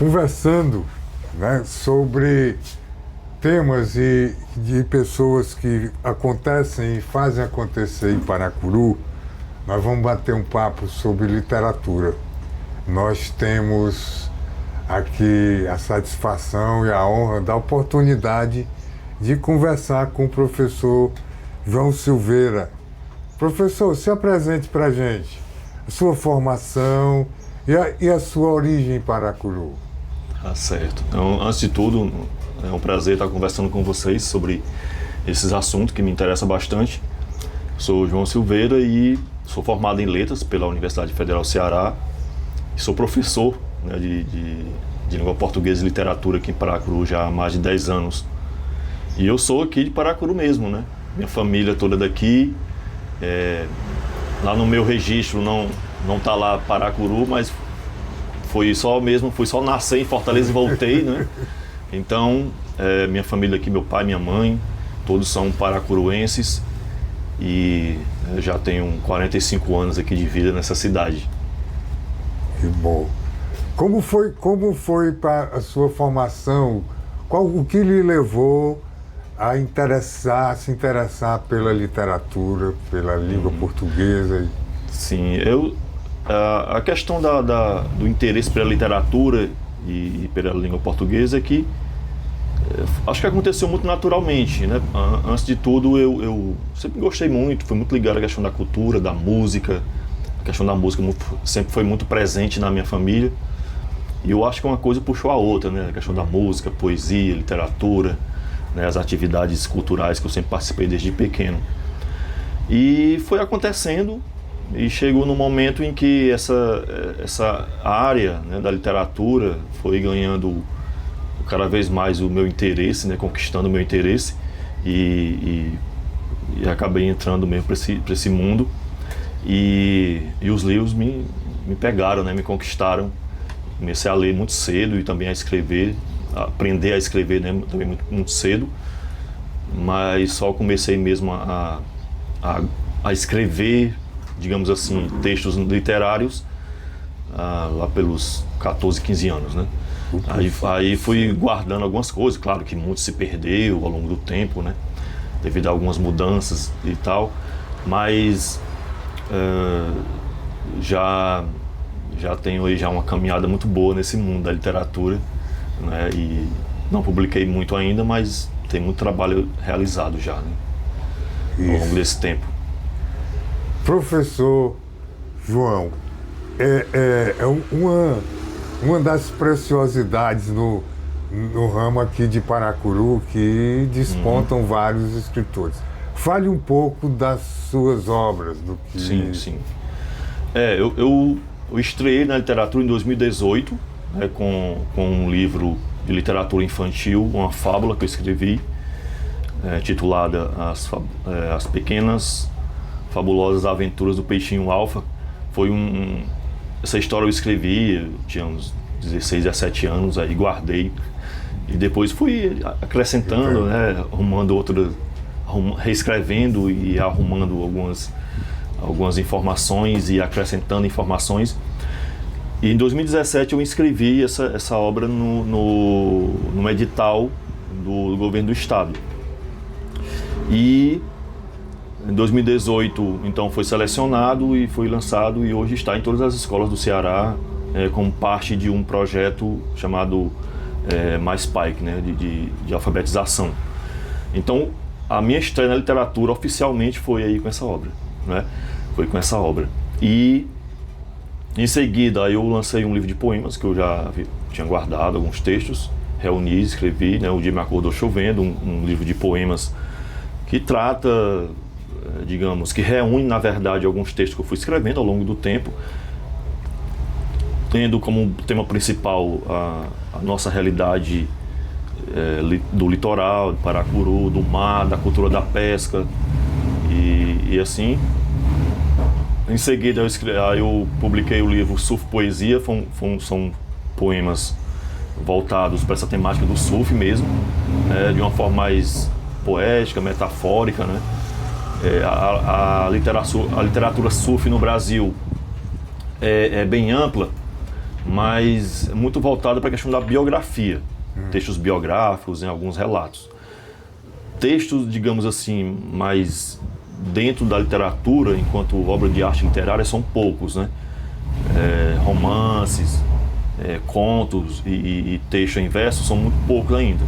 conversando, né, sobre temas e de pessoas que acontecem e fazem acontecer em Paracuru. Nós vamos bater um papo sobre literatura. Nós temos aqui a satisfação e a honra da oportunidade de conversar com o professor João Silveira. Professor, se apresente para a gente, a sua formação e a sua origem em Paracuru. Tá certo. Então, antes de tudo, é um prazer estar conversando com vocês sobre esses assuntos que me interessam bastante. Sou João Silveira e sou formado em Letras pela Universidade Federal Ceará. Sou professor, né, de língua portuguesa e literatura aqui em Paracuru já há mais de 10 anos. E eu sou aqui de Paracuru mesmo, né? Minha família toda daqui. Lá no meu registro não tá lá Paracuru, mas fui só nascer em Fortaleza e voltei, né? Então, minha família aqui, meu pai, minha mãe, todos são paracuruenses e já tenho 45 anos aqui de vida nessa cidade. Que bom. Como foi para a sua formação? O que lhe levou a se interessar pela literatura, pela língua portuguesa? Sim, a questão do interesse pela literatura e pela língua portuguesa é que acho que aconteceu muito naturalmente, né? Antes de tudo, eu sempre gostei muito, fui muito ligado à questão da cultura, da música. A questão da música sempre foi muito presente na minha família. E eu acho que uma coisa puxou a outra, né? A questão da música, poesia, literatura, né? As atividades culturais que eu sempre participei desde pequeno. E foi acontecendo e chegou no momento em que essa área, né, da literatura foi ganhando cada vez mais o meu interesse, né? Conquistando o meu interesse e acabei entrando mesmo para esse mundo. E os livros me pegaram, né? Me conquistaram. Comecei a ler muito cedo e também a escrever, a aprender a escrever, né? Também muito cedo. Mas só comecei mesmo a escrever, digamos assim, textos literários lá pelos 14, 15 anos, né? Aí fui guardando algumas coisas, claro que muito se perdeu ao longo do tempo, né? Devido a algumas mudanças e tal, mas já tenho aí uma caminhada muito boa nesse mundo da literatura, né? E não publiquei muito ainda, mas tem muito trabalho realizado já, né? Ao longo desse tempo. Professor João, uma das preciosidades no ramo aqui de Paracuru que despontam vários escritores. Fale um pouco das suas obras. Sim. Eu estreiei na literatura em 2018, né, com um livro de literatura infantil, uma fábula que eu escrevi, titulada As Pequenas Fabulosas Aventuras do Peixinho Alfa. Essa história eu escrevi, eu tinha uns 16, 17 anos, aí guardei e depois fui acrescentando, né, reescrevendo e arrumando algumas informações e acrescentando informações. E em 2017 eu inscrevi essa obra no edital do governo do estado. E em 2018, então, foi selecionado e foi lançado e hoje está em todas as escolas do Ceará como parte de um projeto chamado Mais Pike, né, de alfabetização. Então, a minha estreia na literatura oficialmente foi aí com essa obra, né? Foi com essa obra. E em seguida eu lancei um livro de poemas que eu já tinha guardado alguns textos, reuni, escrevi, né? O Dia Me Acordou Chovendo, um livro de poemas que trata, digamos, que reúne na verdade alguns textos que eu fui escrevendo ao longo do tempo, tendo como tema principal a nossa realidade do litoral, de Paracuru, do mar, da cultura da pesca e assim. Em seguida eu publiquei o livro Surf Poesia, são poemas voltados para essa temática do surf mesmo, de uma forma mais poética, metafórica, né? A literatura surf no Brasil é bem ampla, mas muito voltada para a questão da biografia, textos biográficos em alguns relatos. Textos, digamos assim, mais dentro da literatura, enquanto obra de arte literária, são poucos, né? Romances, contos e texto em verso são muito poucos ainda.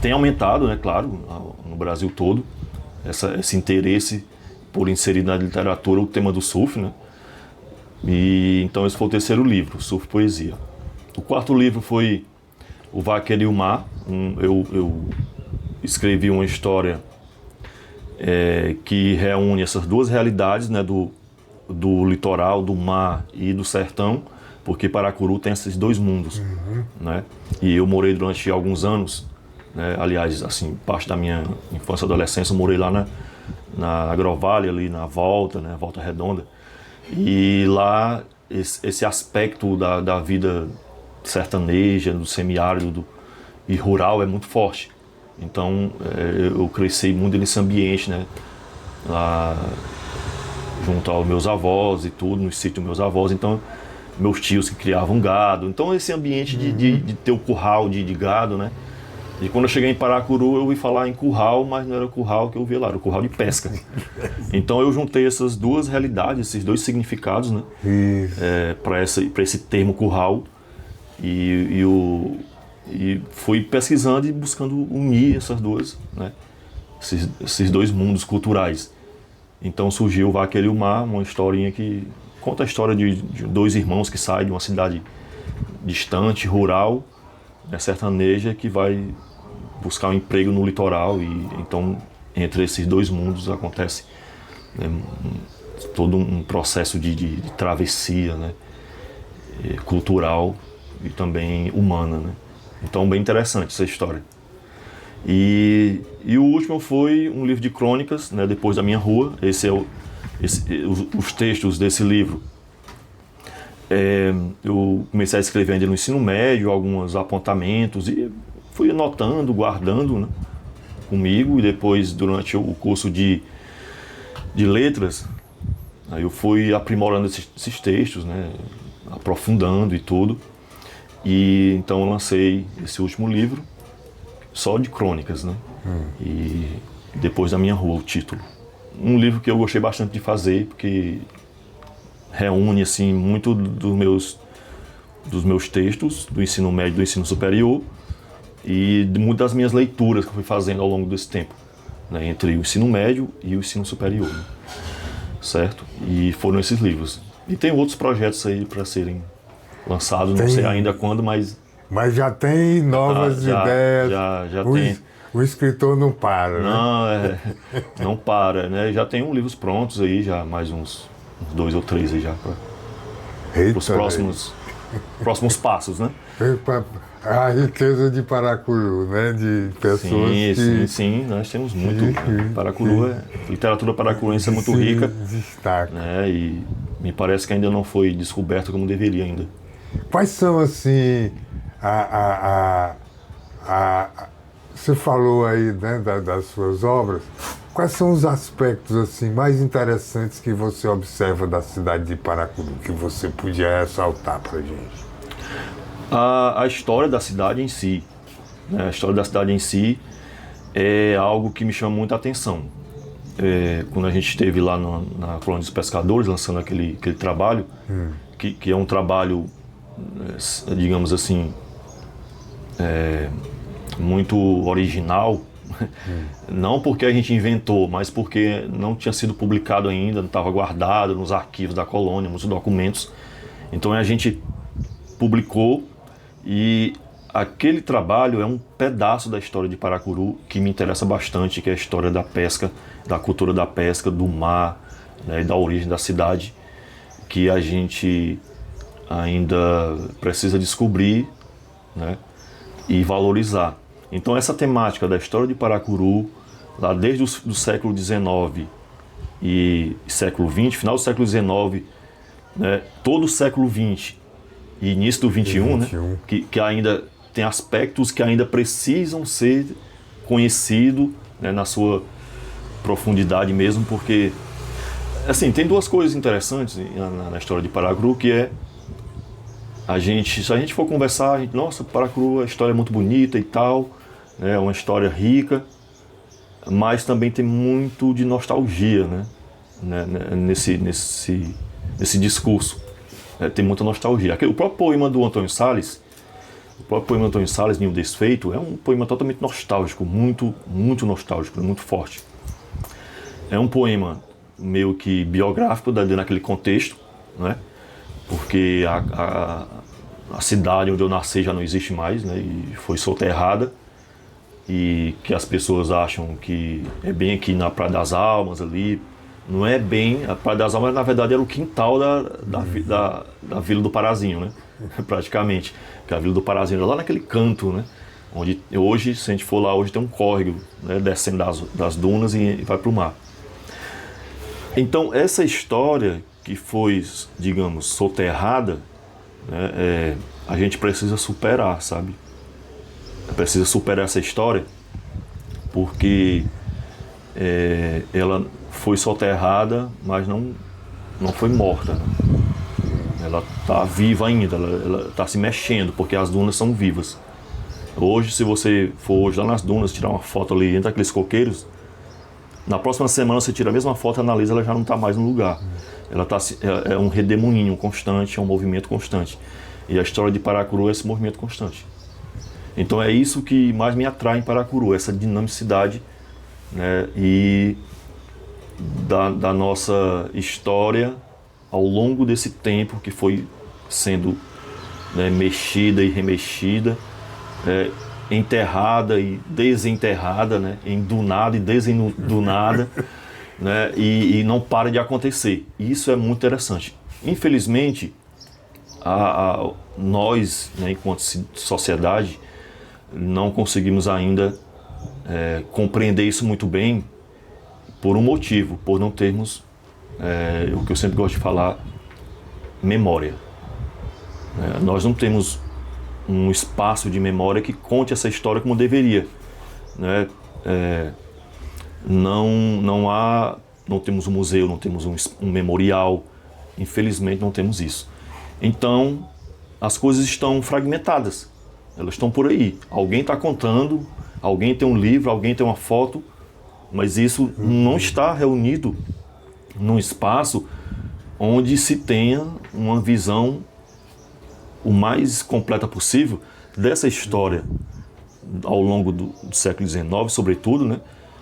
Tem aumentado, né, claro, no Brasil todo, esse interesse por inserir na literatura o tema do surf, né? E então esse foi o terceiro livro, Surf Poesia. O quarto livro foi O Vaqueiro e o Mar. Eu escrevi uma história que reúne essas duas realidades, né, do litoral, do mar e do sertão, porque Paracuru tem esses dois mundos, né? E eu morei durante alguns anos, né, aliás, assim, parte da minha infância e adolescência, eu morei lá na Agrovale, ali na Volta, né, Volta Redonda. E lá esse aspecto da vida sertaneja, do semiárido e rural é muito forte. Então eu cresci muito nesse ambiente, né, lá junto aos meus avós e tudo, no sítio dos meus avós. Então meus tios que criavam gado. Então esse ambiente de ter o curral de gado, né. E quando eu cheguei em Paracuru, eu ouvi falar em curral, mas não era o curral que eu vi lá, era o curral de pesca. Então eu juntei essas duas realidades, esses dois significados, né, para esse termo curral, e fui pesquisando e buscando unir essas duas, né, esses dois mundos culturais. Então surgiu o Vaqueiro e o Mar, uma historinha que conta a história de dois irmãos que saem de uma cidade distante, rural, né, sertaneja, que vai buscar um emprego no litoral, e então entre esses dois mundos acontece, né, todo um processo de travessia, né, cultural e também humana, né. Então bem interessante essa história. E o último foi um livro de crônicas, né, Depois da Minha Rua. Os textos desse livro eu comecei a escrever ainda no ensino médio, alguns apontamentos, e fui anotando, guardando, né, comigo. E depois, durante o curso de letras, aí eu fui aprimorando esses textos, né, aprofundando e tudo. E então eu lancei esse último livro, só de crônicas, né? E Depois da Minha Rua, o título. Um livro que eu gostei bastante de fazer, porque reúne assim muito dos meus textos do ensino médio e do ensino superior, e muitas das minhas leituras que eu fui fazendo ao longo desse tempo, né, entre o ensino médio e o ensino superior, né, certo? E foram esses livros. E tem outros projetos aí para serem lançados, não sei ainda quando, mas já tem novas ideias. Já tem. O escritor não para, né? Não para, né? Já tem livros prontos aí, já mais uns 2 ou 3 aí já para os próximos passos, né? A riqueza de Paracuru, né? De pessoas Sim, nós temos muito. Paracuru, literatura paracuruense é muito rica. Destaca. Né? E me parece que ainda não foi descoberta como deveria ainda. Quais são, assim, você falou aí, né, das suas obras, quais são os aspectos assim, mais interessantes que você observa da cidade de Paracuru, que você podia ressaltar para a gente? A história da cidade em si, né? A história da cidade em si é algo que me chama muita atenção. Quando a gente esteve lá na Colônia dos Pescadores, lançando aquele trabalho, que é um trabalho, digamos assim, muito original, não porque a gente inventou, mas porque não tinha sido publicado ainda, não estava guardado nos arquivos da colônia, nos documentos. Então a gente publicou, e aquele trabalho é um pedaço da história de Paracuru que me interessa bastante, que é a história da pesca, da cultura da pesca, do mar, né, e da origem da cidade, que a gente ainda precisa descobrir, né, e valorizar. Então essa temática da história de Paracuru, lá desde o século XIX e século XX, final do século XIX, né, todo o século XX e início do XXI, né, que ainda tem aspectos que ainda precisam ser conhecidos, né, na sua profundidade mesmo, porque assim, tem duas coisas interessantes na história de Paracuru, que é se a gente for conversar, nossa, Paracuru, a história é muito bonita e tal, é uma história rica, mas também tem muito de nostalgia, né? Nesse discurso. Tem muita nostalgia. O próprio poema do Antônio Salles, Ninho Desfeito, é um poema totalmente nostálgico, muito nostálgico, muito forte. É um poema meio que biográfico, naquele contexto, né? Porque a cidade onde eu nasci já não existe mais, né? E foi soterrada, e que as pessoas acham que é bem aqui na Praia das Almas ali. Não é bem, a Praia das Almas na verdade era o quintal da Vila do Parazinho, né? Praticamente, que a Vila do Parazinho era lá naquele canto, né? Onde hoje, se a gente for lá, hoje tem um córrego, né? Descendo das dunas e vai para o mar. Então essa história que foi, digamos, soterrada, né? A gente precisa superar, sabe? Precisa superar essa história, porque ela foi soterrada, mas não foi morta, né? Ela está viva ainda, ela está se mexendo, porque as dunas são vivas. Hoje, se você for hoje lá nas dunas, tirar uma foto ali entre aqueles coqueiros, na próxima semana você tira a mesma foto e analisa, ela já não está mais no lugar. Ela é um redemoinho constante, é um movimento constante. E a história de Paracuru é esse movimento constante. Então é isso que mais me atrai em Paracuru, essa dinamicidade, né, e da nossa história ao longo desse tempo que foi sendo, né, mexida e remexida, enterrada e desenterrada, né, endunada e desendunada, né, e não para de acontecer. Isso é muito interessante. Infelizmente, nós, né, enquanto sociedade, não conseguimos ainda compreender isso muito bem, por um motivo, por não termos o que eu sempre gosto de falar, memória. Nós não temos um espaço de memória que conte essa história como deveria, né? Não temos um museu, não temos um memorial, infelizmente não temos isso. Então as coisas estão fragmentadas, elas estão por aí, alguém está contando, alguém tem um livro, alguém tem uma foto, mas isso não está reunido num espaço onde se tenha uma visão o mais completa possível dessa história ao longo do século XIX, sobretudo, né,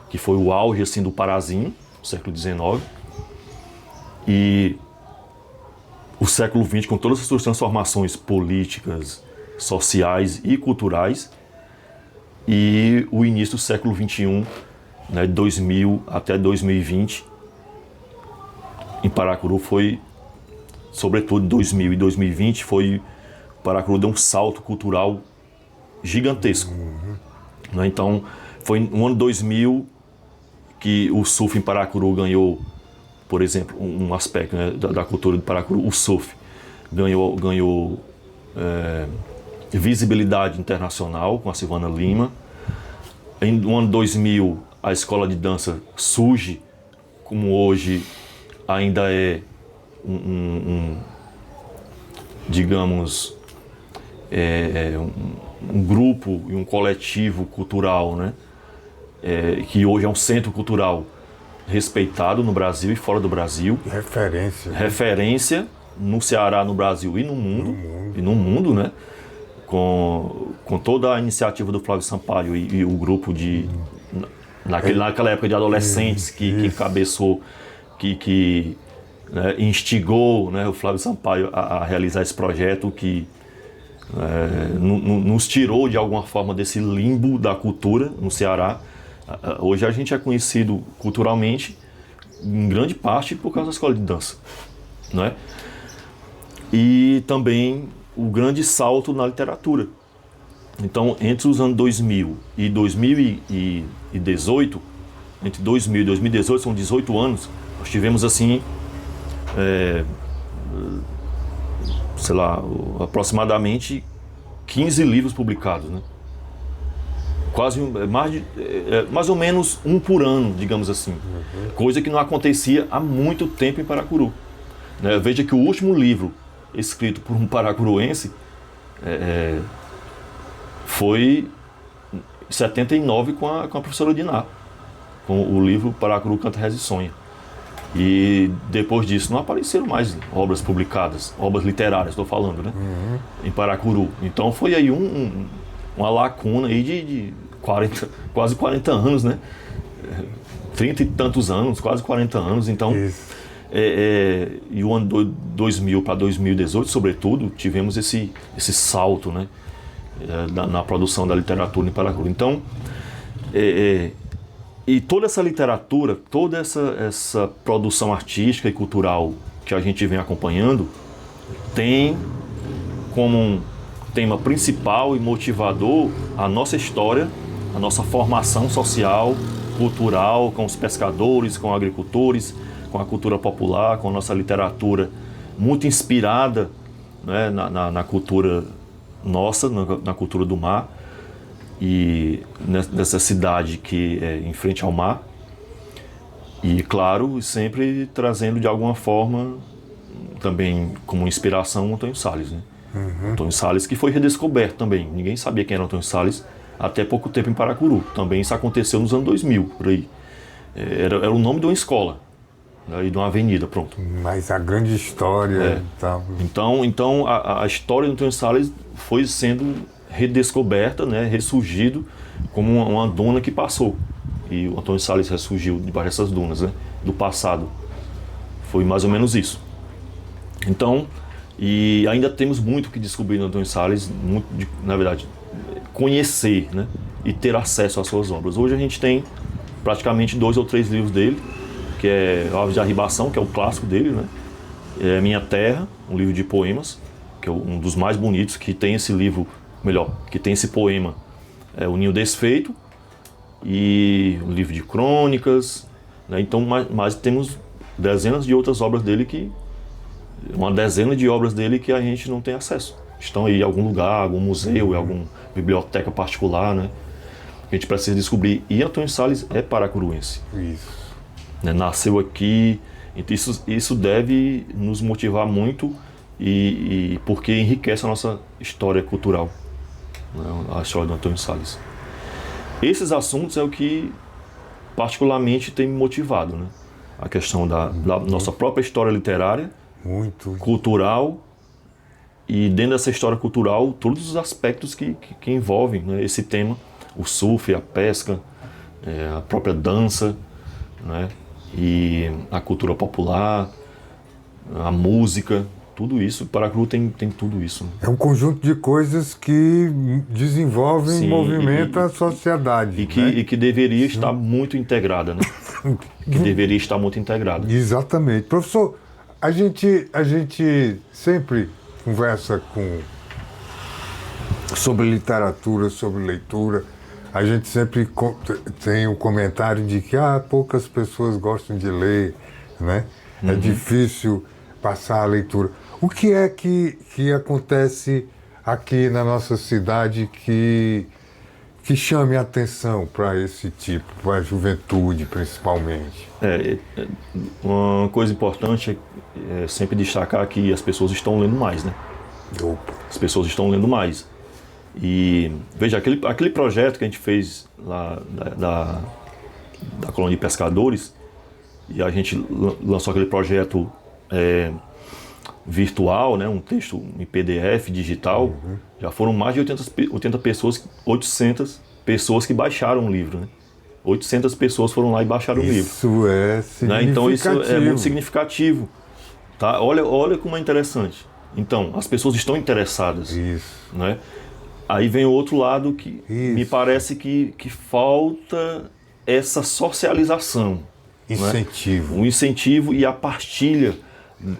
que foi o auge assim, do Parazinho, do século XIX, e o século XX, com todas as suas transformações políticas, sociais e culturais, e o início do século XXI, né, 2000 até 2020, em Paracuru foi, sobretudo 2000 e 2020, Paracuru deu um salto cultural gigantesco. Né? Então, foi no ano 2000 que o surf em Paracuru ganhou, por exemplo, um aspecto, né, da cultura de Paracuru, o surf ganhou visibilidade internacional com a Silvana Lima. No ano 2000, a escola de dança surge, como hoje ainda é digamos, um grupo e um coletivo cultural, né? Que hoje é um centro cultural respeitado no Brasil e fora do Brasil. Referência. Referência no Ceará, no Brasil e no mundo. E no mundo, né? Com toda a iniciativa do Flávio Sampaio e o grupo naquela época de adolescentes que encabeçou, né, instigou, né, o Flávio Sampaio a realizar esse projeto que nos tirou de alguma forma desse limbo da cultura no Ceará. Hoje a gente é conhecido culturalmente em grande parte por causa da escola de dança, né? E também o grande salto na literatura. Então, entre os anos 2000 e 2018, entre 2000 e 2018, são 18 anos, nós tivemos assim, sei lá, aproximadamente 15 livros publicados, né? Mais ou menos um por ano, digamos assim. Coisa que não acontecia há muito tempo em Paracuru. Né? Veja que o último livro escrito por um paracuruense, foi em 79 com a professora Diná, com o livro Paracuru Canta, Reza e Sonha. E depois disso não apareceram mais obras publicadas, obras literárias, estou falando, né? Em Paracuru. Então foi aí uma lacuna aí de 40, quase 40 anos, né? 30 e tantos anos, quase 40 anos. Então, e o ano 2000 para 2018, sobretudo, tivemos esse salto, né? Na produção da literatura em Paracuru. Então, e toda essa literatura, toda essa produção artística e cultural que a gente vem acompanhando tem como um tema principal e motivador a nossa história, a nossa formação social, cultural, com os pescadores, com agricultores, com a cultura popular, com a nossa literatura muito inspirada, né, na cultura nossa, na cultura do mar. E nessa cidade que é em frente ao mar, e claro, sempre trazendo de alguma forma também como inspiração o Antônio Salles, né? Antônio Salles, que foi redescoberto também, ninguém sabia quem era Antônio Salles até pouco tempo em Paracuru, também isso aconteceu nos anos 2000, por aí. Era o nome de uma escola, né, e de uma avenida, pronto. Mas a grande história... Então a história do Antônio Salles foi sendo redescoberta, né, ressurgido como uma duna que passou. E o Antônio Salles ressurgiu debaixo dessas dunas, né, do passado. Foi mais ou menos isso. Então, e ainda temos muito que descobrir no Antônio Salles, na verdade, conhecer, né, e ter acesso às suas obras. Hoje a gente tem praticamente 2 ou 3 livros dele, que é Aves de Arribação, que é o clássico dele, né, Minha Terra, um livro de poemas, que é um dos mais bonitos, que tem esse livro, que tem esse poema, O Ninho Desfeito, e um livro de crônicas, né? Então, mas temos dezenas de outras obras dele uma dezena de obras dele que a gente não tem acesso. Estão aí em algum lugar, algum museu, em alguma biblioteca particular, né? A gente precisa descobrir. E Antônio Salles é paracuruense. Isso. Né? Nasceu aqui, então isso deve nos motivar muito e porque enriquece a nossa história cultural, né? A história do Antônio Salles. Esses assuntos é o que particularmente tem me motivado, né? A questão da nossa própria história literária, cultural, e dentro dessa história cultural, todos os aspectos que envolvem, né, esse tema, o surf, a pesca, a própria dança, né, e a cultura popular, a música, tudo isso. Paracuru tem tudo isso. É um conjunto de coisas que desenvolvem e movimentam a sociedade. E que deveria estar muito integrada, né? Que deveria estar muito integrada. Exatamente. Professor, a gente sempre conversa sobre literatura, sobre leitura. A gente sempre tem o comentário de que poucas pessoas gostam de ler, né? É difícil passar a leitura. O que é que acontece aqui na nossa cidade que chame a atenção para esse tipo, para a juventude principalmente? Uma coisa importante é sempre destacar que as pessoas estão lendo mais, né? Opa. As pessoas estão lendo mais. E veja, aquele projeto que a gente fez lá da colônia de pescadores, e a gente lançou aquele projeto virtual, né, um texto em PDF digital, já foram mais de 800 pessoas que baixaram o livro, né? 800 pessoas foram lá e baixaram o livro. Isso é significativo. Né? Então isso é muito significativo. Tá? Olha como é interessante. Então, as pessoas estão interessadas. Isso. Né? Aí vem o outro lado que me parece que falta essa socialização. Incentivo. Né? O incentivo e a partilha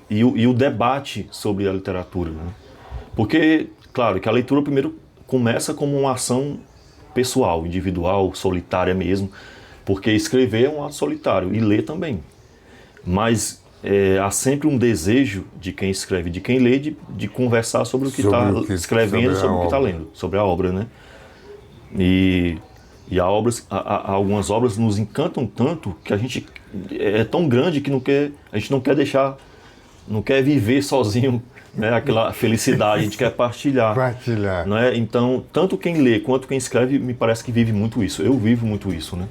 e o debate sobre a literatura. Né? Porque, claro, que a leitura primeiro começa como uma ação pessoal, individual, solitária mesmo, porque escrever é um ato solitário e ler também. Mas há sempre um desejo de quem escreve, de quem lê, de conversar sobre o que está escrevendo, sobre o que está lendo, sobre a obra, né? E algumas obras nos encantam tanto que a gente é tão grande que a gente não quer viver sozinho né? Aquela felicidade, a gente quer partilhar. Partilhar. Não é? Então, tanto quem lê quanto quem escreve, me parece que vive muito isso. Eu vivo muito isso, né?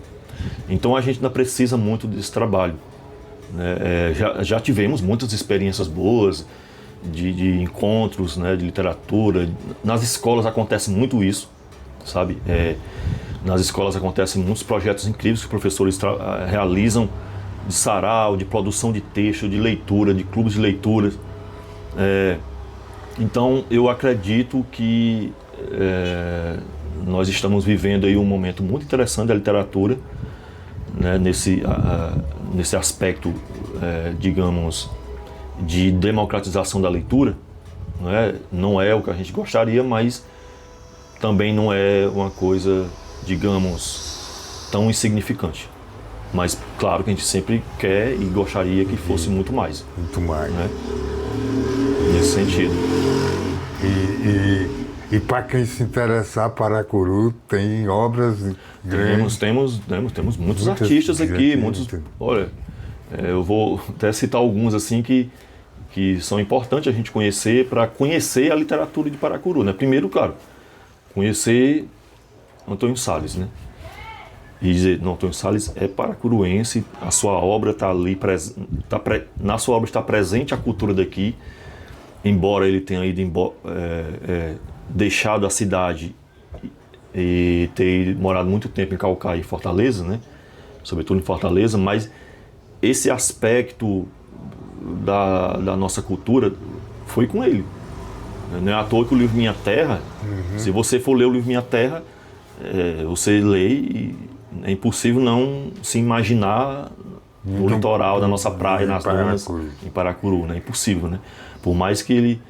Então, a gente ainda precisa muito desse trabalho. Né? Já tivemos muitas experiências boas de encontros, né? De literatura. Nas escolas acontece muito isso, sabe? Nas escolas acontecem muitos projetos incríveis que os professores realizam, de sarau, de produção de texto, de leitura, de clubes de leitura. Então, eu acredito que nós estamos vivendo aí um momento muito interessante da literatura, né, nesse aspecto, digamos, de democratização da leitura. Não é o que a gente gostaria, mas também não é uma coisa, digamos, tão insignificante. Mas, claro que a gente sempre quer e gostaria que fosse muito mais. Muito mais. Né? Nesse sentido. E para quem se interessar, Paracuru tem obras grandes. Temos muitos artistas aqui. Olha, eu vou até citar alguns assim que são importantes a gente conhecer para conhecer a literatura de Paracuru. Né? Primeiro, claro, conhecer Antônio Salles, né? E dizer, não, Antônio Salles é paracuruense, a sua obra está ali, na sua obra está presente a cultura daqui, embora ele tenha deixado a cidade e ter morado muito tempo em Caucaia e Fortaleza, né? Sobretudo em Fortaleza, mas esse aspecto da nossa cultura foi com ele. Não é à toa que o livro Minha Terra, se você for ler o livro Minha Terra, você lê e é impossível não se imaginar no litoral da nossa praia, nas dunas, em Paracuru, né? É impossível, né? Por mais que ele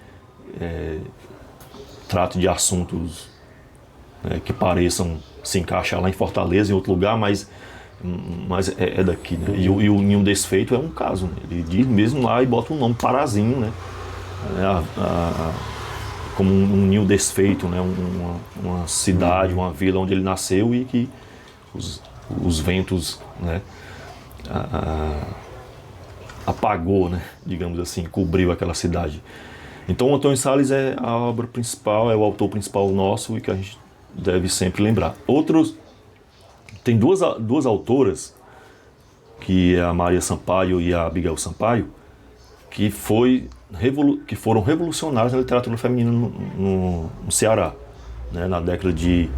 trate de assuntos que pareçam se encaixar lá em Fortaleza, em outro lugar, mas é daqui, né? E o Ninho Desfeito é um caso, né? Ele diz mesmo lá e bota um nome Parazinho, né? Como um ninho desfeito, né? Uma cidade, uma vila onde ele nasceu e que os ventos, né, apagou, né, digamos assim, cobriu aquela cidade. Então o Antônio Salles é a obra principal, é o autor principal nosso e que a gente deve sempre lembrar. Tem duas autoras, que é a Maria Sampaio e a Abigail Sampaio, que foram revolucionárias na literatura feminina no Ceará, né, na década de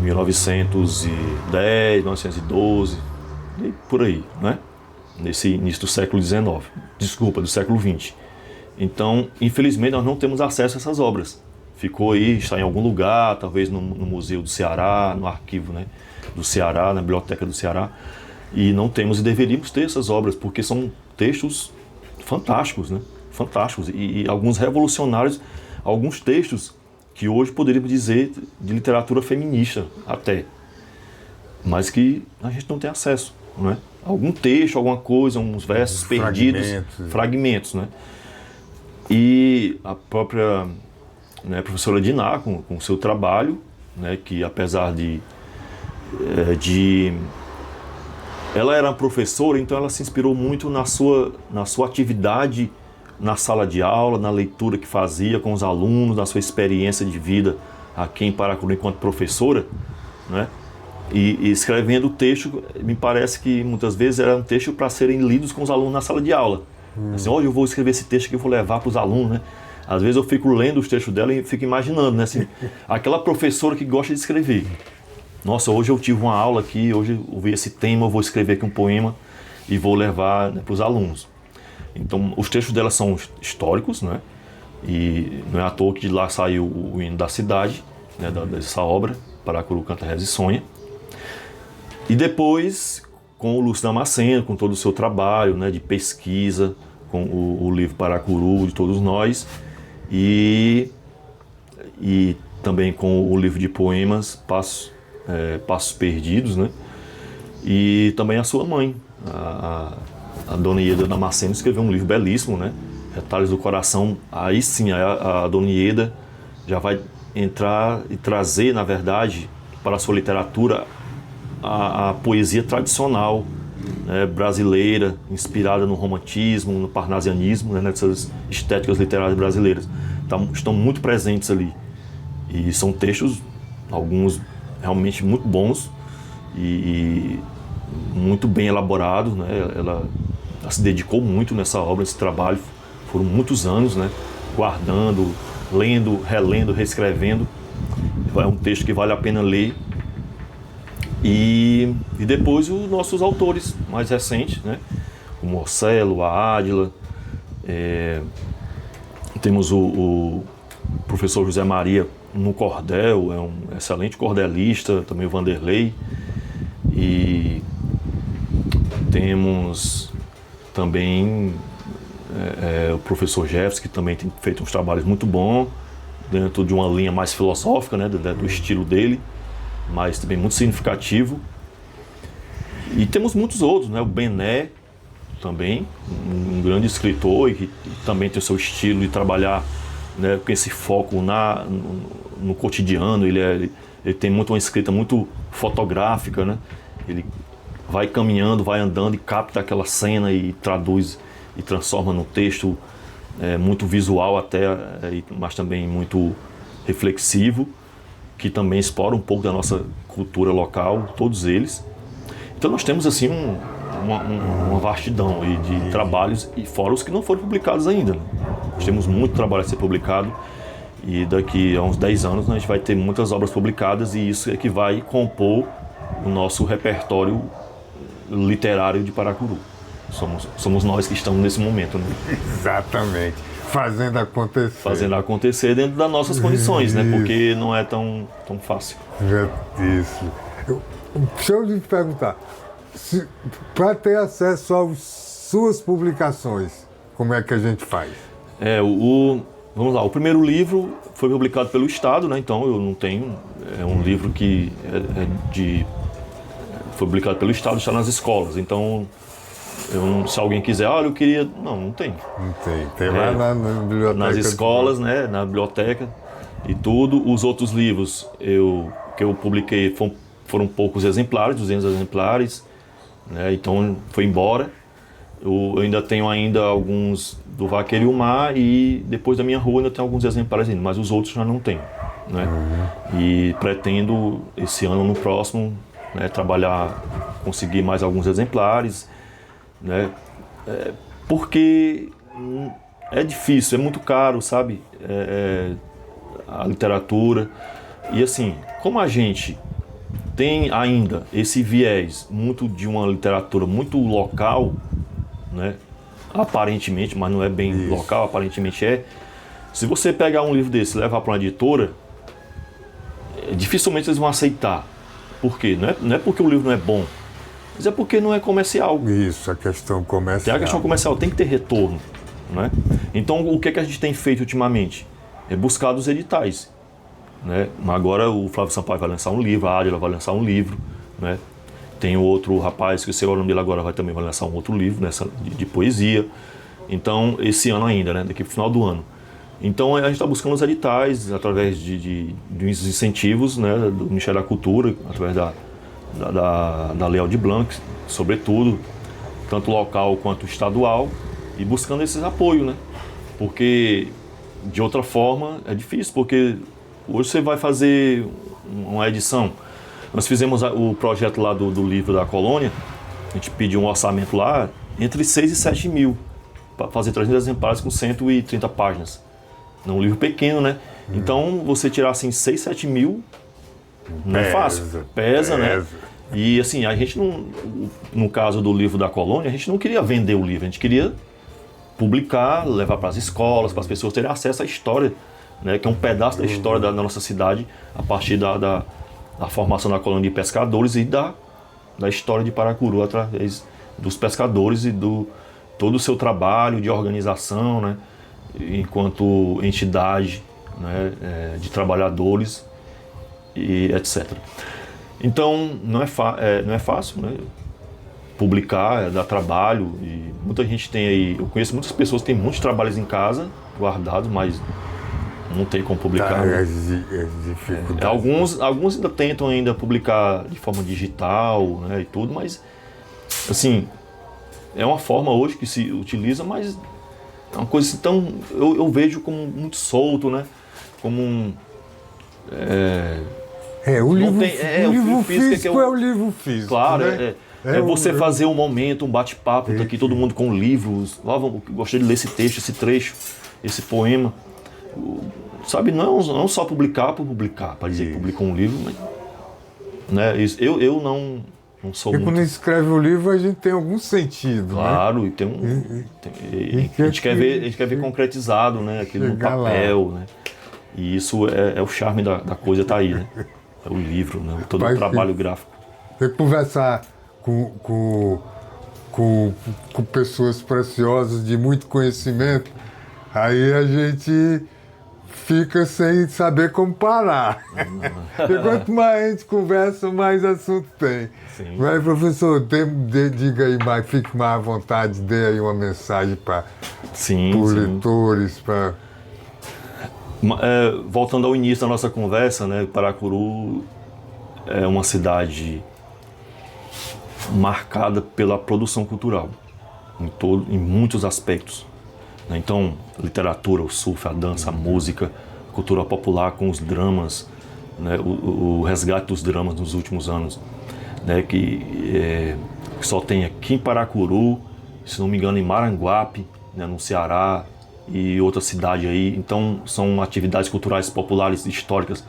1910, 1912, e por aí, né? Nesse início do século XIX, do século XX. Então, infelizmente, nós não temos acesso a essas obras. Ficou aí, está em algum lugar, talvez no Museu do Ceará, no arquivo, né, do Ceará, na Biblioteca do Ceará, e não temos e deveríamos ter essas obras, porque são textos fantásticos, né? Fantásticos, e alguns revolucionários, alguns textos que hoje poderíamos dizer de literatura feminista até, mas que a gente não tem acesso, não é? Algum texto, alguma coisa, uns versos perdidos, fragmentos, né? E a própria, né, professora Diná, com o seu trabalho, né, que apesar de ela era professora, então ela se inspirou muito na sua atividade na sala de aula, na leitura que fazia com os alunos, na sua experiência de vida aqui em Paracuru enquanto professora, né? E escrevendo o texto, me parece que muitas vezes era um texto para serem lidos com os alunos na sala de aula. Assim, hoje eu vou escrever esse texto que eu vou levar para os alunos, né? Às vezes eu fico lendo os textos dela e fico imaginando, né? Assim, aquela professora que gosta de escrever. Nossa, hoje eu tive uma aula aqui, hoje eu vi esse tema, eu vou escrever aqui um poema e vou levar, né, para os alunos. Então, os textos dela são históricos, né? E não é à toa que de lá saiu o hino da cidade, né, dessa obra, Paracuru Canta, Reza e Sonha. E depois, com o Lúcio Damasceno, com todo o seu trabalho, né, de pesquisa, com o livro Paracuru, de todos nós, e também com o livro de poemas, Passos Perdidos, né? E também a sua mãe, a Dona Ieda Damasceno, escreveu um livro belíssimo, né? Retalhos do Coração. Aí sim, a Dona Ieda já vai entrar e trazer, na verdade, para a sua literatura a poesia tradicional né, brasileira, inspirada no romantismo, no parnasianismo, né, nessas estéticas literárias brasileiras. Estão muito presentes ali. E são textos, alguns realmente muito bons e muito bem elaborados, né? Ela se dedicou muito nessa obra, nesse trabalho. Foram muitos anos, né, guardando, lendo, relendo, reescrevendo. É um texto que vale a pena ler. E depois os nossos autores mais recentes, né, o Morcello, a Ádila, temos o professor José Maria no cordel, é um excelente cordelista, também o Vanderlei, e temos também o professor Jefferson, que também tem feito uns trabalhos muito bons, dentro de uma linha mais filosófica, né, do estilo dele, mas também muito significativo. E temos muitos outros, né, o Bené também, um grande escritor e que também tem o seu estilo de trabalhar, né, com esse foco no cotidiano. Ele tem muito uma escrita muito fotográfica, né? Ele vai caminhando, vai andando e capta aquela cena e traduz e transforma num texto muito visual até, mas também muito reflexivo, que também explora um pouco da nossa cultura local, todos eles. Então nós temos assim uma vastidão de trabalhos, e fora os que não foram publicados ainda, né? Nós temos muito trabalho a ser publicado, e daqui a uns 10 anos a gente vai ter muitas obras publicadas, e isso é que vai compor o nosso repertório literário de Paracuru. Somos nós que estamos nesse momento, né? Exatamente. Fazendo acontecer. Fazendo acontecer dentro das nossas condições, né? Porque não é tão fácil. Isso. Deixa eu lhe perguntar, para ter acesso às suas publicações, como é que a gente faz? Vamos lá, o primeiro livro foi publicado pelo Estado, né? Então eu não tenho, é um livro que foi publicado pelo Estado, está nas escolas. Então, se alguém quiser, olha, eu queria... Não tem. Não tem. Tem lá na biblioteca. Nas escolas, né? Na biblioteca e tudo. Os outros livros que eu publiquei foram poucos exemplares, 200 exemplares, né? Então foi embora. Eu ainda tenho alguns do Vaqueiro e o Mar, e depois da minha rua ainda tem alguns exemplares ainda, mas os outros já não tenho, né? E pretendo esse ano, no próximo, né, conseguir mais alguns exemplares, né? Porque é difícil, é muito caro, sabe? A literatura. E assim, como a gente tem ainda esse viés muito de uma literatura muito local, né? Aparentemente, mas não é bem local, aparentemente é. Se você pegar um livro desse e levar para uma editora, dificilmente eles vão aceitar. Por quê? Não é porque o livro não é bom, mas é porque não é comercial. Isso, a questão comercial. Tem a questão comercial, tem que ter retorno, né? Então, o que a gente tem feito ultimamente? É buscar dos editais, né? Agora o Flávio Sampaio vai lançar um livro, a Ádila vai lançar um livro, né? Tem outro rapaz, que eu sei o nome dele agora, também vai lançar um outro livro de poesia. Então, esse ano ainda, né? Daqui para o final do ano. Então, a gente está buscando os editais através de uns incentivos, né? Do Ministério da Cultura, através da Lei Aldir Blanc, sobretudo, tanto local quanto estadual, e buscando esses apoios, né? Porque, de outra forma, é difícil, porque hoje você vai fazer uma edição. Nós fizemos o projeto lá do livro da Colônia, a gente pediu um orçamento lá entre 6 e 7 mil, para fazer 300 exemplares com 130 páginas. Um livro pequeno, né? Então, você tirar assim 6, 7 mil, não é fácil. Pesa, né? E assim, a gente não, no caso do livro da Colônia, a gente não queria vender o livro, a gente queria publicar, levar para as escolas, para as pessoas terem acesso à história, né? Que é um pedaço da história da nossa cidade, a partir da formação da colônia de pescadores e da história de Paracuru, através dos pescadores e todo o seu trabalho de organização, né? Enquanto entidade, né? De trabalhadores e etc. Então, não é fácil, né? Publicar, dá trabalho, e muita gente tem aí, eu conheço muitas pessoas que têm muitos trabalhos em casa, guardados, mas não tem como publicar. Alguns ainda tentam publicar de forma digital, né, e tudo, mas assim, é uma forma hoje que se utiliza, mas é uma coisa assim tão, eu vejo como muito solto, né? Como um... O livro, tem, o livro físico é o livro livro físico. Claro, né? é você fazer um momento, um bate-papo, tá aqui todo mundo com livros. Gostaria de ler esse texto, esse trecho, esse poema. Sabe, não só publicar por publicar, para dizer que publicou um livro, mas, né, eu não sou Porque muito... quando escreve o livro a gente tem algum sentido, Claro, né? e tem a gente quer ver concretizado, né, aquilo no papel, né? E isso é o charme da coisa, tá aí, né? É o livro, né? Todo o trabalho gráfico. Você conversar com pessoas preciosas de muito conhecimento, aí a gente fica sem saber como parar. E quanto mais a gente conversa, mais assunto tem. Sim. Mas, professor, diga aí mais, fique mais à vontade, dê aí uma mensagem para os leitores. Voltando ao início da nossa conversa, né, Paracuru é uma cidade marcada pela produção cultural, em muitos aspectos. Então, literatura, o surf, a dança, a música, a cultura popular com os dramas, né, o resgate dos dramas nos últimos anos, né, que só tem aqui em Paracuru, se não me engano em Maranguape, né, no Ceará e outra cidade aí. Então, são atividades culturais populares históricas,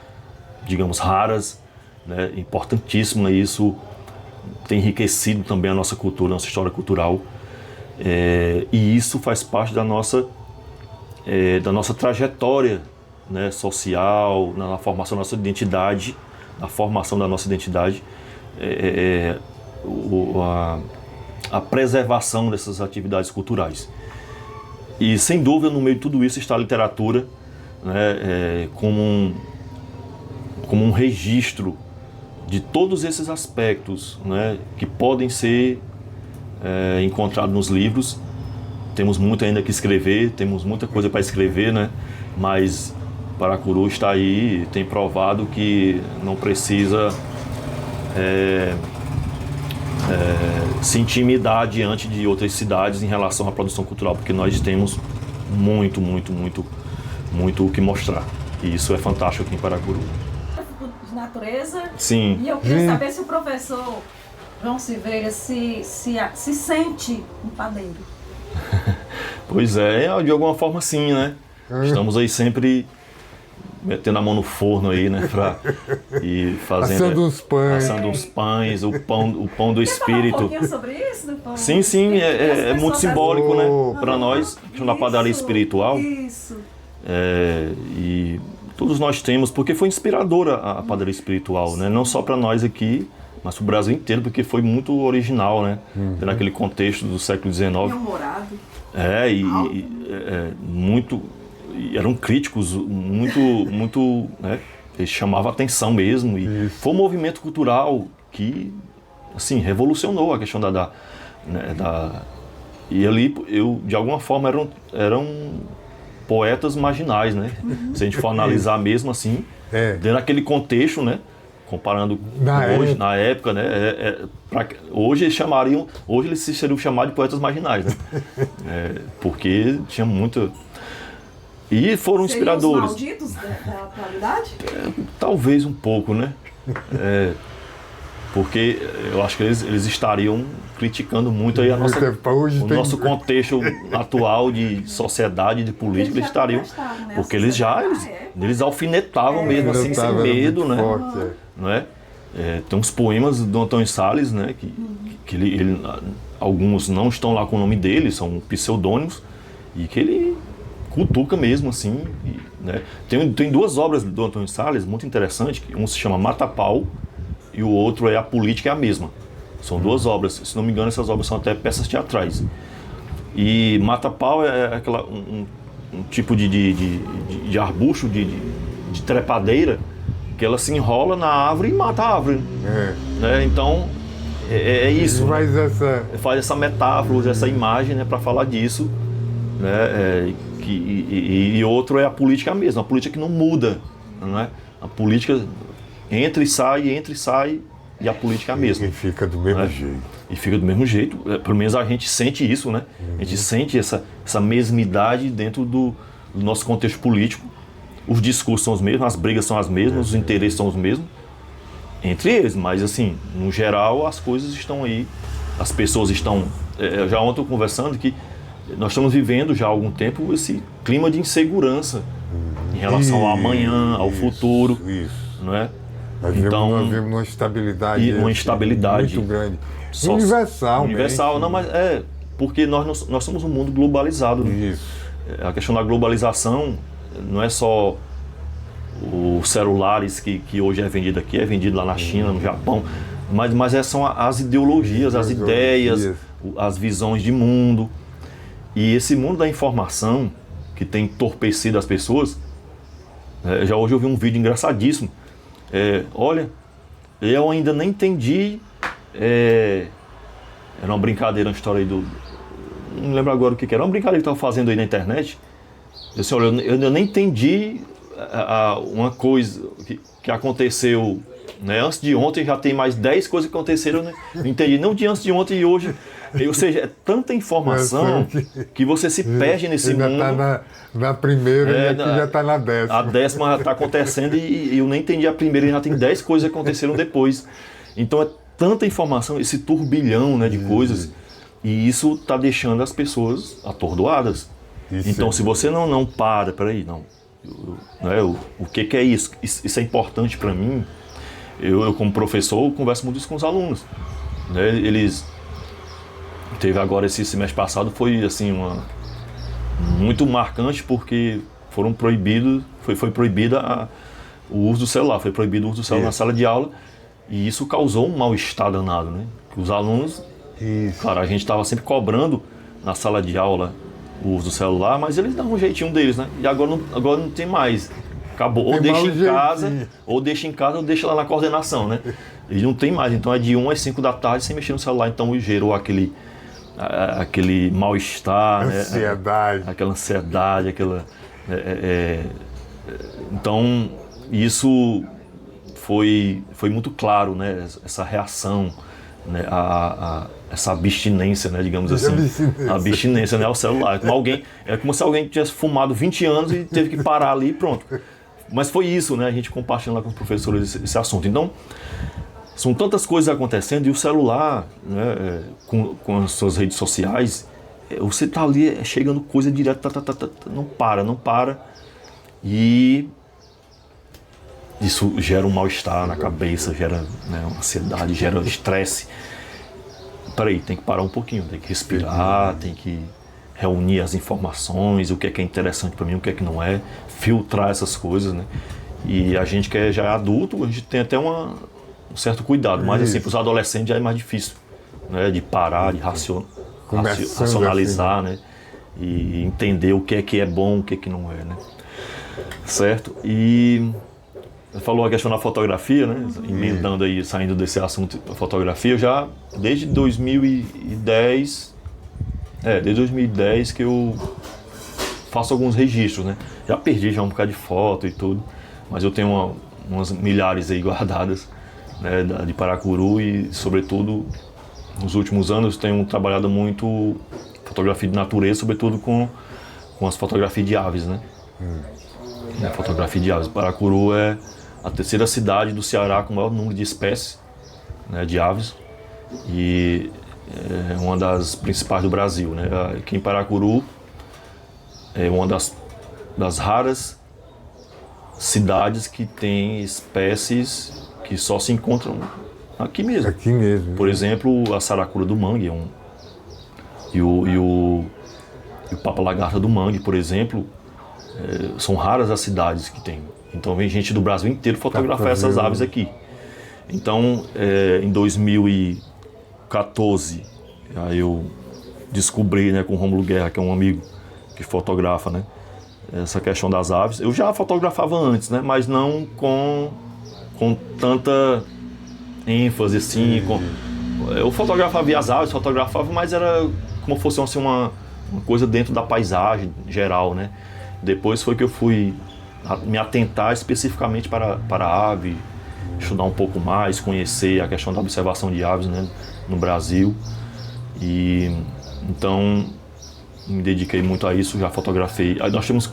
digamos, raras, né, importantíssimo, e isso tem enriquecido também a nossa cultura, a nossa história cultural. E isso faz parte da nossa trajetória, né, social, na formação da nossa identidade, na formação da nossa identidade, a preservação dessas atividades culturais. E sem dúvida no meio de tudo isso está a literatura, né, como um registro de todos esses aspectos, né, que podem ser encontrados nos livros. Temos muito ainda que escrever, temos muita coisa para escrever, né, mas Paracuru está aí, tem provado que não precisa se intimidar diante de outras cidades em relação à produção cultural, porque nós temos muito o que mostrar. E isso é fantástico aqui em Paracuru. De natureza. Sim. E eu queria saber se o professor João Silveira se sente um padeiro. Pois é, de alguma forma sim, né? Estamos aí sempre metendo a mão no forno aí, né? E fazendo... Assando uns pães, o pão do espírito. Falar um pouquinho sobre isso, do pão? Sim, é muito simbólico, né? Para nós, na padaria espiritual. Isso. E todos nós temos, porque foi inspiradora a padaria espiritual, né? Não só para nós aqui, mas para o Brasil inteiro, porque foi muito original, né? Naquele contexto do século XIX. Humorado. Muito... Eram críticos muito, né? Eles chamavam atenção mesmo. E foi um movimento cultural que, assim, revolucionou a questão E ali, de alguma forma, eram poetas marginais, né? Se a gente for analisar mesmo assim, dentro daquele contexto, né? Comparando com hoje, na época, né? Hoje eles seriam chamados de poetas marginais, né? Porque tinha muita... E foram inspiradores. Seriam os malditos da atualidade? Talvez um pouco, né? Porque eu acho que eles estariam criticando muito aí nosso contexto atual de sociedade, de política. Eles estariam, porque eles alfinetavam mesmo, assim, sem medo, né? Não é? Tem uns poemas do Antônio Salles, né? Que ele, alguns não estão lá com o nome dele, são pseudônimos, e que ele cutuca mesmo, assim, né? Tem duas obras do Antônio Salles muito interessantes, um se chama Mata-Pau e o outro é A Política é a Mesma. São duas obras, se não me engano essas obras são até peças teatrais. E Mata-Pau é um tipo de arbusto, de trepadeira, que ela se enrola na árvore e mata a árvore. Né? Então, é isso. Faz essa metáfora, usa essa imagem, né, para falar disso. Né? E outro é a política mesmo, a política que não muda, não é? A política entra e sai, e a política é a mesma. E fica do mesmo jeito. e fica do mesmo jeito. Pelo menos a gente sente isso, né? A gente sente essa mesmidade dentro do nosso contexto político. Os discursos são os mesmos, as brigas são as mesmas, os interesses são os mesmos entre eles, mas assim, no geral as coisas estão aí, as pessoas estão... já ontem eu conversando que nós estamos vivendo já há algum tempo esse clima de insegurança em relação ao amanhã, ao futuro, não é? Nós vivemos uma instabilidade, muito grande. Universal, não, mas porque nós somos um mundo globalizado. Né? Isso. A questão da globalização não é só os celulares que hoje é vendido aqui, é vendido lá na China, no Japão, mas são as ideologias, as ideias, as visões de mundo. E esse mundo da informação que tem entorpecido as pessoas, já hoje eu vi um vídeo engraçadíssimo. Olha, eu ainda nem entendi, era uma brincadeira, uma história aí não lembro agora o que era, uma brincadeira que estava fazendo aí na internet. Eu disse, olha, eu ainda nem entendi uma coisa que aconteceu, né, antes de ontem, já tem mais 10 coisas que aconteceram, né? Não entendi, não de antes de ontem e hoje. Ou seja, é tanta informação que você se perde nesse mundo. Ainda está na primeira e aqui já está na 10ª. A 10ª já está acontecendo e eu nem entendi a primeira e já tem 10 coisas que aconteceram depois. Então é tanta informação, esse turbilhão, né, de coisas, e isso está deixando as pessoas atordoadas. Então se você não para, peraí, o que é isso? Isso é importante para mim. Eu como professor converso muito isso com os alunos, né? Eles teve agora esse semestre passado, foi assim muito marcante porque foram proibidos, foi proibida o uso do celular, foi proibido o uso do celular na sala de aula, e isso causou um mal-estar danado, né? Que os alunos, claro, a gente estava sempre cobrando na sala de aula o uso do celular, mas eles dão um jeitinho deles, né? E agora não tem mais. Acabou, ou deixa em casa, ou deixa lá na coordenação, né? E não tem mais, então é de 1 às 5 da tarde sem mexer no celular, então gerou aquele mal-estar, ansiedade. Né? Aquela ansiedade, então isso foi muito claro, né? Essa reação, né? Essa abstinência, né? Digamos assim, a abstinência, né? Ao celular, como se alguém tivesse fumado 20 anos e teve que parar ali e pronto. Mas foi isso, né? A gente compartilhando lá com os professores esse assunto. Então, são tantas coisas acontecendo e o celular, né, com as suas redes sociais, você tá ali chegando coisa direto, não para. E isso gera um mal-estar na cabeça, gera, né, uma ansiedade, gera estresse. Peraí, tem que parar um pouquinho, tem que respirar, tem que reunir as informações, o que é interessante para mim, o que é que não é, filtrar essas coisas, né? E a gente que já é adulto, a gente tem até um certo cuidado, mas assim, para os adolescentes já é mais difícil, né? De parar, de racionalizar, né? E entender o que é bom, o que é que não é, né? Certo? E você falou a questão da fotografia, né? Emendando aí, saindo desse assunto da fotografia, eu já desde 2010 que eu faço alguns registros, né? Já perdi já um bocado de foto e tudo, mas eu tenho umas milhares aí guardadas, né, de Paracuru, e sobretudo nos últimos anos tenho trabalhado muito fotografia de natureza, sobretudo com as fotografias de aves, né? A fotografia de aves. Paracuru é a 3ª cidade do Ceará com o maior número de espécies, né, de aves, e é uma das principais do Brasil, né? Aqui em Paracuru é uma das raras cidades que tem espécies que só se encontram aqui mesmo. Aqui mesmo. Por exemplo, a saracura do mangue e o papa-lagarta do mangue, por exemplo, são raras as cidades que tem. Então vem gente do Brasil inteiro fotografar essas aves aqui. Então, em 2014, aí eu descobri, né, com o Rômulo Guerra, que é um amigo que fotografa, né, essa questão das aves. Eu já fotografava antes, né, mas não com tanta ênfase assim. Eu fotografava as aves, mas era como fosse assim, uma coisa dentro da paisagem geral, né. Depois foi que eu fui me atentar especificamente para a ave, estudar um pouco mais, conhecer a questão da observação de aves, né, no Brasil. E então me dediquei muito a isso, já fotografei. Aí nós temos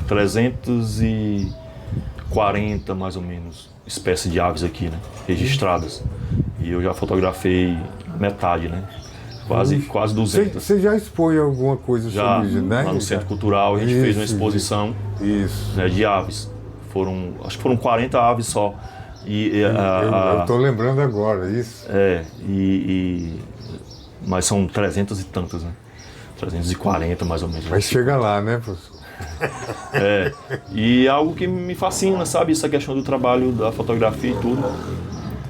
340 mais ou menos espécies de aves aqui, né, registradas. E eu já fotografei metade, né? Quase 200. Você já expõe alguma coisa Já, sobre isso, né? lá no Centro Cultural, a gente fez uma exposição né, de aves. Acho que foram 40 aves só. Eu estou lembrando agora, isso. Mas são 300 e tantas, né? 340 mais ou menos. Mas chega lá, né, professor? E é algo que me fascina, sabe? Essa questão do trabalho da fotografia e tudo.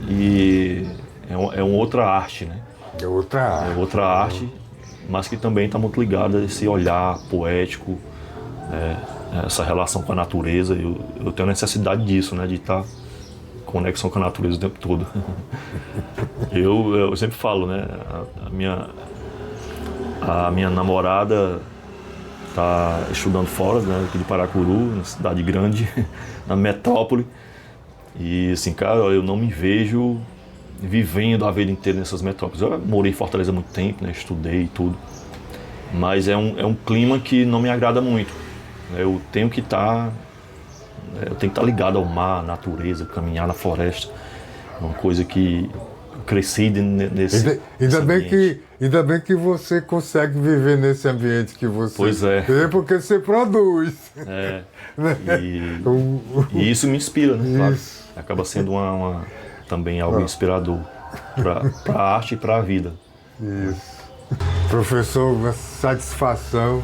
E é uma outra arte, né? É outra arte. É outra arte, mas que também está muito ligada a esse olhar poético, essa relação com a natureza. Eu tenho necessidade disso, né? De estar em conexão com a natureza o tempo todo. Eu sempre falo, né? A minha namorada está estudando fora, né? Aqui de Paracuru, na cidade grande, na metrópole. E assim, cara, eu não me vejo vivendo a vida inteira nessas metrópoles. Eu morei em Fortaleza há muito tempo, né? Estudei e tudo. Mas é um clima que não me agrada muito. Eu tenho que estar ligado ao mar, à natureza, caminhar na floresta. É uma coisa que eu cresci nesse Ainda bem que você consegue viver nesse ambiente que você... Pois é. Porque você produz. E isso me inspira, né? Claro. Isso. Acaba sendo também algo inspirador para a arte e para a vida. Isso. Professor, uma satisfação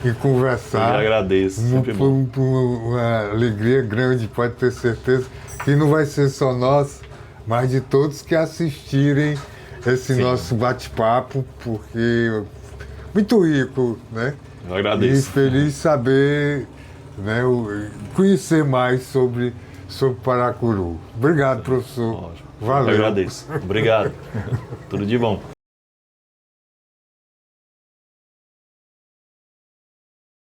em conversar. Eu agradeço, sempre bom. Uma alegria grande, pode ter certeza, que não vai ser só nós, mas de todos que assistirem esse nosso bate-papo, porque muito rico, né? Eu agradeço. E feliz de saber, né, conhecer mais sobre Paracuru. Obrigado, professor. Ótimo. Valeu. Eu agradeço. Obrigado. Tudo de bom.